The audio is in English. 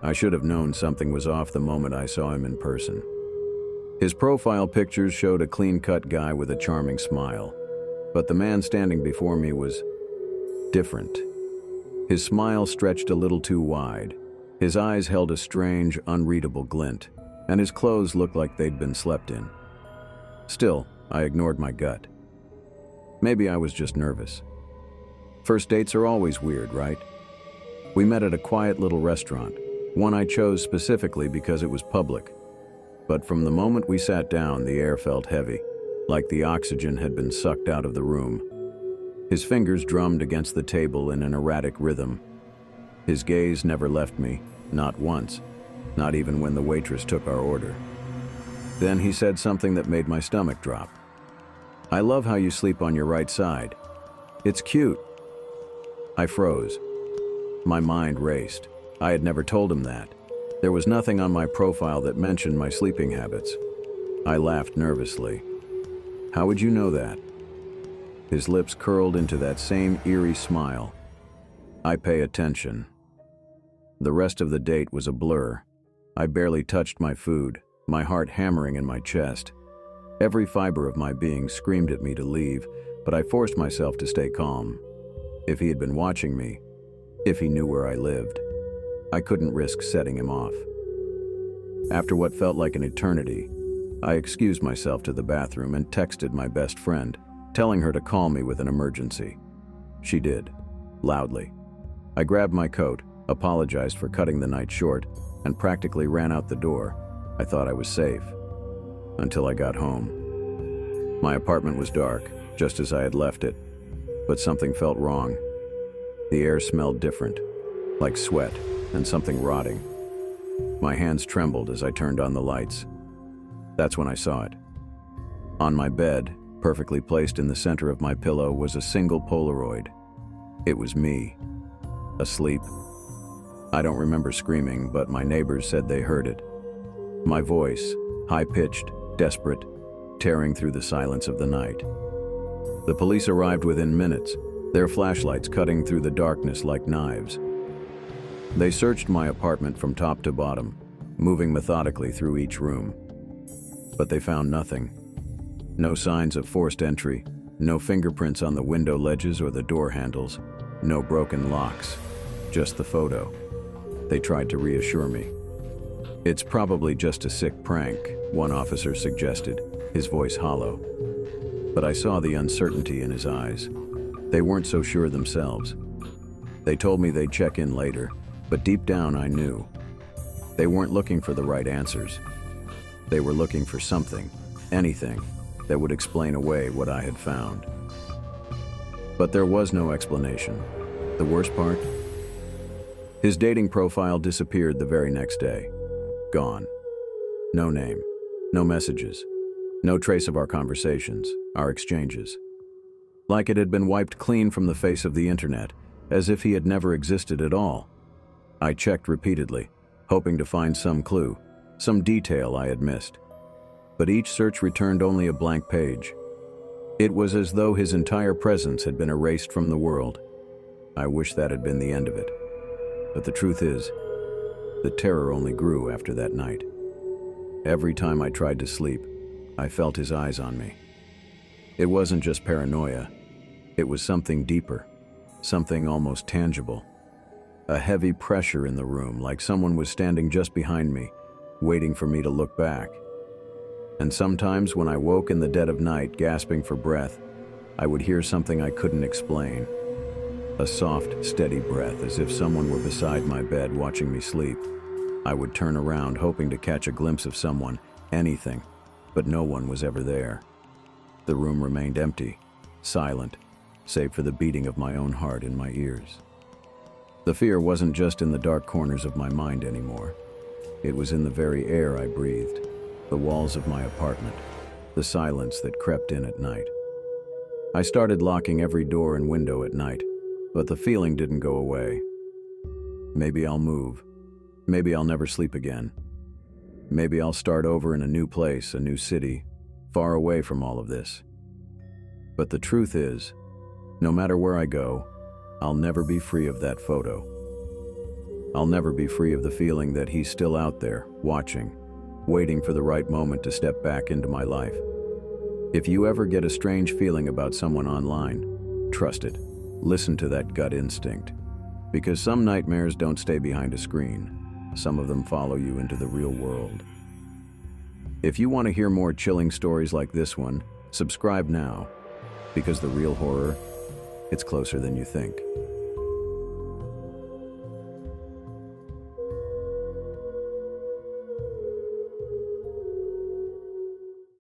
I should have known something was off the moment I saw him in person. His profile pictures showed a clean-cut guy with a charming smile, but the man standing before me was different. His smile stretched a little too wide. His eyes held a strange, unreadable glint, and his clothes looked like they'd been slept in. Still, I ignored my gut. Maybe I was just nervous. First dates are always weird, right? We met at a quiet little restaurant, one I chose specifically because it was public. But from the moment we sat down, the air felt heavy, like the oxygen had been sucked out of the room. His fingers drummed against the table in an erratic rhythm. His gaze never left me, not once, not even when the waitress took our order. Then he said something that made my stomach drop. "I love how you sleep on your right side. It's cute." I froze. My mind raced. I had never told him that. There was nothing on my profile that mentioned my sleeping habits. I laughed nervously. "How would you know that?" His lips curled into that same eerie smile. "I pay attention." The rest of the date was a blur. I barely touched my food, my heart hammering in my chest. Every fiber of my being screamed at me to leave, but I forced myself to stay calm. If he had been watching me, if he knew where I lived, I couldn't risk setting him off. After what felt like an eternity, I excused myself to the bathroom and texted my best friend, telling her to call me with an emergency. She did, loudly. I grabbed my coat, apologized for cutting the night short, and practically ran out the door. I thought I was safe. Until I got home. My apartment was dark, just as I had left it, but something felt wrong. The air smelled different, like sweat and something rotting. My hands trembled as I turned on the lights. That's when I saw it. On my bed, perfectly placed in the center of my pillow, was a single Polaroid. It was me, asleep. I don't remember screaming, but my neighbors said they heard it. My voice, high-pitched, desperate, tearing through the silence of the night. The police arrived within minutes, their flashlights cutting through the darkness like knives. They searched my apartment from top to bottom, moving methodically through each room. But they found nothing. No signs of forced entry, no fingerprints on the window ledges or the door handles, no broken locks, just the photo. They tried to reassure me. "It's probably just a sick prank," one officer suggested, his voice hollow. But I saw the uncertainty in his eyes. They weren't so sure themselves. They told me they'd check in later, but deep down I knew. They weren't looking for the right answers. They were looking for something, anything, that would explain away what I had found. But there was no explanation. The worst part? His dating profile disappeared the very next day. Gone. No name, no messages, no trace of our conversations, our exchanges. Like it had been wiped clean from the face of the internet, as if he had never existed at all. I checked repeatedly, hoping to find some clue, some detail I had missed. But each search returned only a blank page. It was as though his entire presence had been erased from the world. I wish that had been the end of it. But the truth is, the terror only grew after that night. Every time I tried to sleep, I felt his eyes on me. It wasn't just paranoia. It was something deeper, something almost tangible. A heavy pressure in the room, like someone was standing just behind me, waiting for me to look back. And sometimes when I woke in the dead of night, gasping for breath, I would hear something I couldn't explain. A soft, steady breath, as if someone were beside my bed watching me sleep. I would turn around, hoping to catch a glimpse of someone, anything, but no one was ever there. The room remained empty, silent, save for the beating of my own heart in my ears. The fear wasn't just in the dark corners of my mind anymore. It was in the very air I breathed, the walls of my apartment, the silence that crept in at night. I started locking every door and window at night, but the feeling didn't go away. Maybe I'll move. Maybe I'll never sleep again. Maybe I'll start over in a new place, a new city, far away from all of this. But the truth is, no matter where I go, I'll never be free of that photo. I'll never be free of the feeling that he's still out there, watching, waiting for the right moment to step back into my life. If you ever get a strange feeling about someone online, trust it. Listen to that gut instinct. Because some nightmares don't stay behind a screen. Some of them follow you into the real world. If you want to hear more chilling stories like this one, subscribe now. Because the real horror, it's closer than you think.